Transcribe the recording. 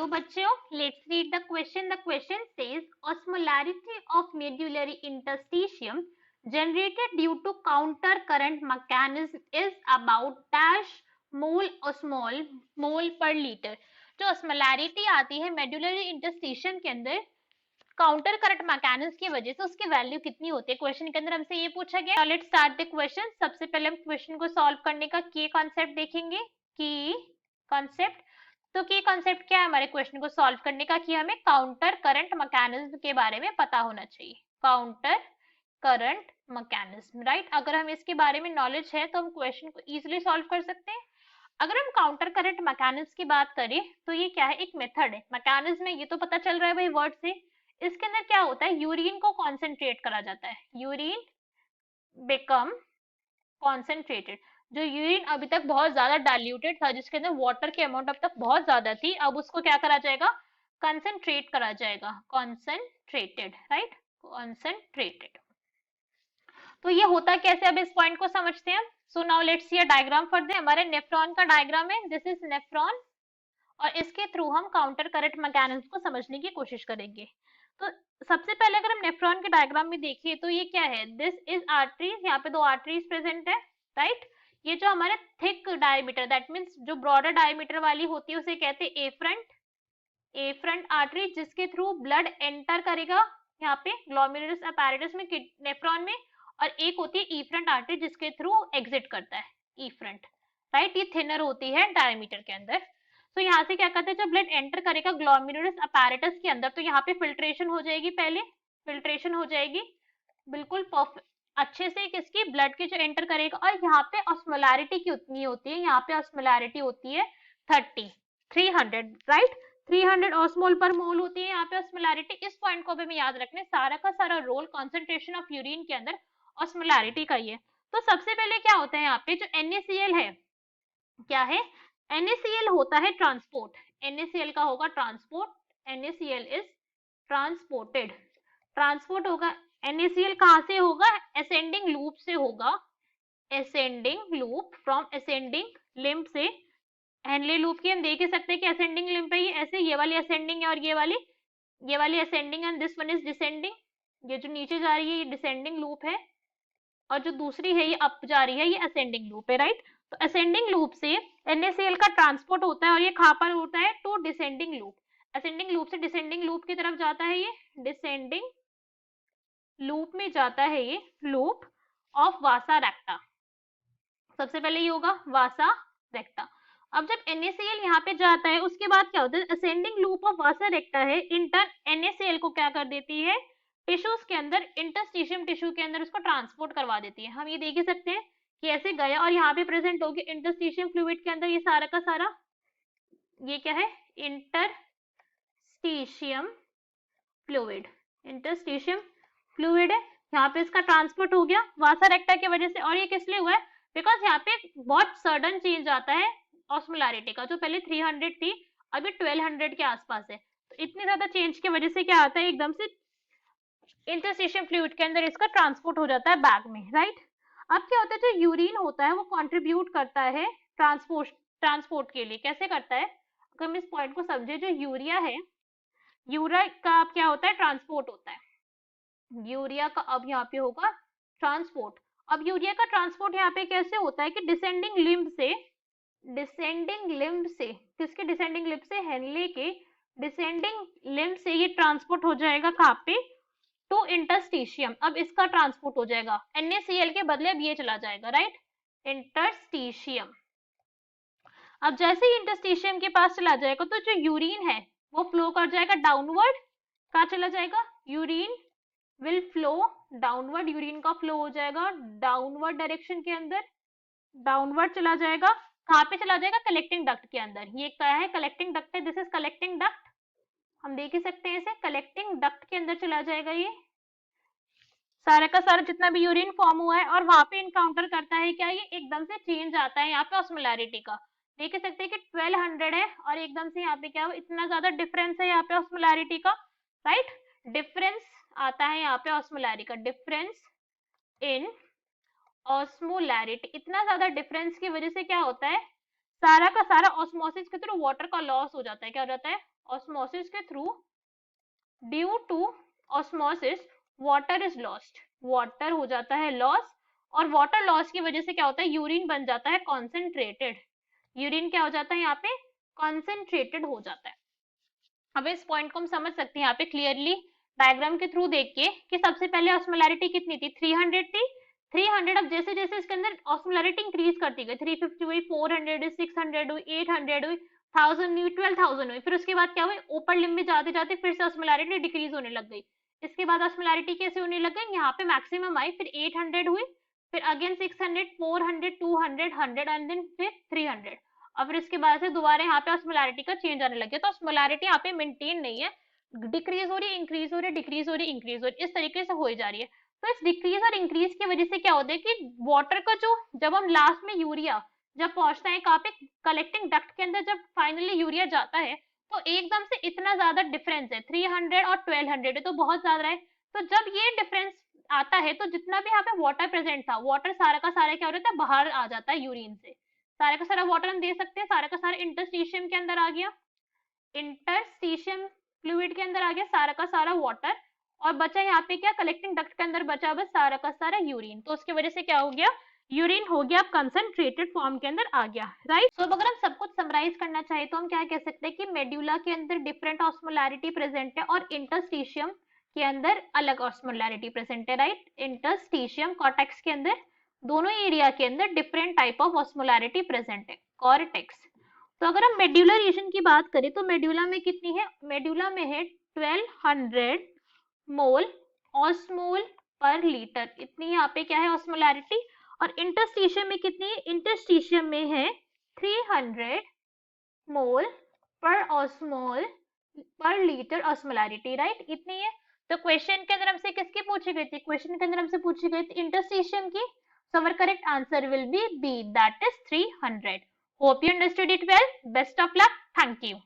Hello बच्चों, let's read the question. The question says osmolarity of medullary interstitium generated due to counter current mechanism is about dash mole osmol mole per liter. जो osmolarity आती है medullary interstitium के अंदर counter current mechanism की वजह से उसकी value कितनी होती है. क्वेश्चन के अंदर हमसे ये पूछा गया. Let's start the question. सबसे पहले हम क्वेश्चन को सॉल्व करने का की कॉन्सेप्ट देखेंगे. की कॉन्सेप्ट, तो की कॉन्सेप्ट क्या है हमारे क्वेश्चन को सॉल्व करने का, कि हमें काउंटर करंट मैकेनिज्म के बारे में पता होना चाहिए. Counter current mechanism, right. अगर हमें इसके बारे में नॉलेज है तो हम क्वेश्चन को इजीली सॉल्व कर सकते हैं. अगर हम काउंटर करंट मैकेनिज्म की बात करें तो ये क्या है, एक मेथड है. मैकेनिज्म है ये तो पता चल रहा है भाई वर्ड से. इसके अंदर क्या होता है, यूरिन को कॉन्सेंट्रेट करा जाता है. Urine become concentrated. जो यूरिन अभी तक बहुत ज्यादा डाइल्यूटेड था, जिसके अंदर वाटर की अमाउंट अब तक बहुत ज्यादा थी, अब उसको क्या करा जाएगा, कंसंट्रेट करा जाएगा. Concentrated, right, concentrated. तो ये होता कैसे, अब इस पॉइंट को समझते हैं. So now let's see a diagram for the. हमारे नेफ्रॉन का डायग्राम है. दिस इज नेफ्रॉन और इसके थ्रू हम काउंटर करंट मैकेनिज्म को समझने की कोशिश करेंगे. तो सबसे पहले अगर हम नेफ्रॉन के डायग्राम में देखिए तो ये क्या है, दिस इज आर्टरीज. यहाँ पे दो आर्टरीज प्रेजेंट है, राइट. ये जो हमारे थिक डायमीटर, दैट मीन्स जो ब्रॉडर डायमीटर वाली होती है उसे कहते हैं ए फ्रंट आर्टरी, जिसके थ्रू ब्लड एंटर करेगा यहाँ पे ग्लोमेरुलस अपैरेटस में, नेफ्रॉन में. और एक होती है ई फ्रंट आर्टरी जिसके थ्रू एग्जिट करता है, ई फ्रंट, राइट. ये थिनर होती है डायमीटर के अंदर. तो यहाँ से क्या करते हैं, जब ब्लड एंटर करेगा ग्लोमेरुलस अपैरेटस के अंदर तो यहाँ पे फिल्ट्रेशन हो जाएगी. पहले फिल्ट्रेशन हो जाएगी बिल्कुल परफेक्ट अच्छे से, किसकी, ब्लड की जो एंटर करेगा. और यहाँ पे ऑस्मोलैरिटी कितनी होती है, यहाँ पे ऑस्मोलैरिटी होती है 300, राइट. 300 ऑस्मोल पर मोल होती है यहाँ पे ऑस्मोलैरिटी. इस पॉइंट को भी हमें याद रखना है. सारा का सारा रोल कॉन्सेंट्रेशन ऑफ यूरिन के अंदर ऑस्मोलैरिटी का ही है. तो सबसे पहले क्या होता है, यहाँ पे जो NaCl है, क्या है, NaCl होता है ट्रांसपोर्ट. NaCl का होगा transport. NaCl is transported. Transport होगा. NaCl कहाँ से होगा, असेंडिंग लूप से होगा. Ascending loop, from ascending limb से. हेनले लूप की हम देख ही सकते हैं कि असेंडिंग लिम्ब पे ये ऐसे, ये वाली असेंडिंग है और ये वाली ascending and this one is descending. ये जो नीचे जा रही है ये डिसेंडिंग लूप है और जो दूसरी है ये अप जा रही है, ये असेंडिंग लूप है, राइट. तो असेंडिंग लूप से NaCl का ट्रांसपोर्ट होता है और ये कहाँ पर होता है, to descending loop. Ascending loop से डिसेंडिंग लूप की तरफ जाता है, ये डिसेंडिंग लूप में जाता है, ये लूप ऑफ वासा रेक्टा. सबसे पहले ये होगा वासा रेक्टा. अब जब NaCl यहाँ पे जाता है उसके बाद क्या होता है, असेंडिंग लूप ऑफ वासा रेक्टा है, इंटर NaCl को क्या कर देती है, टिश्यूज के अंदर, इंटरस्टिशियम टिश्यू के अंदर उसको ट्रांसपोर्ट करवा देती है. हम ये देख ही सकते हैं कि ऐसे गया और यहाँ पे प्रेजेंट हो गया इंटरस्टिशियम फ्लूइड के अंदर. ये सारा का सारा ये क्या है, इंटरस्टिशियम फ्लूइड. इंटरस्टिशियम फ्लूइड है, यहाँ पे इसका ट्रांसपोर्ट हो गया वासा रेक्टा की वजह से. और ये किस लिए हुआ है, बिकॉज यहाँ पे बहुत सडन चेंज आता है ऑस्मोलैरिटी का. जो पहले 300 थी अभी 1200 के आसपास है. तो इतनी ज्यादा चेंज की वजह से क्या आता है, एकदम से इंटरस्टिशियम फ्लूइड के अंदर इसका ट्रांसपोर्ट हो जाता है बैग में, राइट. अब क्या होता है, जो यूरिन होता है वो कंट्रीब्यूट करता है ट्रांसपोर्ट के लिए. कैसे करता है, अगर हम इस पॉइंट को समझे, जो यूरिया है, यूरिया का अब क्या होता है, ट्रांसपोर्ट होता है. यूरिया का अब यहाँ पे होगा ट्रांसपोर्ट. अब यूरिया का ट्रांसपोर्ट यहाँ पे कैसे होता है कि डिसेंडिंग लिम्ब से, किसके डिसेंडिंग लिम्ब से, हेनले के डिसेंडिंग लिम्ब से ये ट्रांसपोर्ट हो जाएगा कहाँ पे, टू इंटरस्टिशियम. अब इसका ट्रांसपोर्ट हो जाएगा, NaCl के बदले अब ये चला जाएगा, राइट, इंटरस्टिशियम. अब जैसे ही इंटरस्टिशियम के पास चला जाएगा तो जो यूरिन है वो फ्लो कर जाएगा डाउनवर्ड. कहाँ चला जाएगा, urine will flow downward. Urine का फ्लो हो जाएगा डाउनवर्ड डायरेक्शन के अंदर, डाउनवर्ड चला जाएगा. कहाँ पे चला जाएगा, कलेक्टिंग डक्ट के अंदर. ये क्या है, कलेक्टिंग डक्ट है. This is collecting duct. हम देख ही सकते हैं इसे, कलेक्टिंग डक्ट के अंदर चला जाएगा ये सारा का सारा जितना भी यूरिन फॉर्म हुआ है. और वहां पे इनकाउंटर करता है क्या, ये एकदम से चेंज आता है यहाँ पे ऑस्मोलैरिटी का. देख सकते हैं कि 1200 है और एकदम से यहाँ पे क्या हुआ, इतना ज्यादा डिफरेंस है यहाँ पे ऑस्मोलैरिटी का, राइट. डिफरेंस आता है यहाँ पे ऑस्मोलैरिटी का, डिफरेंस इन ऑस्मोलैरिटी. इतना ज्यादा डिफरेंस की वजह से क्या होता है, सारा का सारा ऑस्मोसिस के थ्रू वाटर का लॉस हो जाता है. क्या हो जाता है, ऑस्मोसिस के through, due to osmosis water is lost, water हो जाता है लॉस, और वाटर लॉस की वजह से क्या होता है, यूरिन बन जाता है कॉन्सेंट्रेटेड, यूरिन क्या हो जाता है यहाँ पे, कॉन्सेंट्रेटेड हो जाता है। अब इस पॉइंट को हम समझ सकते हैं यहाँ पे क्लियरली डायग्राम के थ्रू देख के कि सबसे पहले ऑस्मोलैरिटी कितनी थी, 300 थी, 300। अब जैसे जैसे इसके अंदर ऑस्मोलैरिटी इंक्रीज करती गई, 350 हुई, 400 हुई, 600 हुई, 800 हुई, 1000 हुई, 12,000 हुई, फिर उसके बाद क्या हुई, ऊपर लिमिट में जाते जाते फिर से ऑस्मोलैरिटी डिक्रीज होने लग गई। इसके बाद ऑस्मोलैरिटी कैसे होने लग गई, यहाँ पे मैक्सिमम आई, फिर 800 हुई, फिर अगेन 600, 400, 200, 100 एंड देन फिर 300। और फिर इसके बाद से दोबारा यहाँ पे ऑस्मोलैरिटी का चेंज आने लग गया, तो ऑस्मोलैरिटी यहाँ पे मेंटेन नहीं है, डिक्रीज हो रही है, इंक्रीज हो रही है, डिक्रीज हो रही है, इंक्रीज हो रही है, इस तरीके से हो जा रही है। तो इस डिक्रीज और इंक्रीज की वजह से क्या होता है कि वाटर का जो, जब हम लास्ट में यूरिया जब पहुंचता है कहाँ पे, कलेक्टिंग डक्ट के अंदर जब फाइनली यूरिया जाता है, तो एकदम से इतना ज्यादा डिफरेंस है, 300 और 1200 है, तो बहुत ज्यादा है। तो जब ये डिफरेंस आता है, तो जितना भी यहाँ पे वाटर प्रेजेंट था, वाटर सारा का सारा क्या हो जाता है, बाहर आ जाता है यूरिन से, सारा का सारा वाटर हम दे सकते हैं, सारा का सारा इंटरस्टिशियम के अंदर आ गया, इंटरस्टिशियम फ्लूइड के अंदर आ गया सारा का सारा वाटर, और बचा यहाँ पे क्या, कलेक्टिंग डक्ट के अंदर बचा बस सारा का सारा यूरिन, तो उसकी वजह से क्या हो गया, यूरिन हो गया, अब कंसंट्रेटेड फॉर्म के अंदर आ गया, राइट। सो अगर हम सब कुछ समराइज करना चाहे तो हम क्या कह सकते हैं कि मेड्यूला के अंदर डिफरेंट ऑस्मोलैरिटी प्रेजेंट है, और इंटरस्टिशियम के अंदर अलग ऑस्मोलैरिटी प्रेजेंट है, राइट। इंटरस्टिशियम कॉर्टेक्स के अंदर, दोनों एरिया के अंदर different type of osmolarity present है, कॉर्टेक्स। तो अगर हम मेड्यूलर रीजन की बात करें तो मेड्यूला में कितनी है, मेड्यूला में है 1200 मोल ऑस्मोल पर लीटर, इतनी यहाँ पे क्या है ऑस्मोलैरिटी। और इंटरस्टिशियम में कितनी है, इंटरस्टिशियम में है 300 मोल पर ऑस्मोल पर लीटर ऑस्मोलैरिटी, राइट, इतनी है। तो क्वेश्चन के अंदर हमसे किसकी पूछी गई थी, क्वेश्चन के अंदर हमसे पूछी गई थी इंटरस्टिशियम की, so our correct answer will be B, that is 300. Hope you understood it well. Best of luck. Thank you.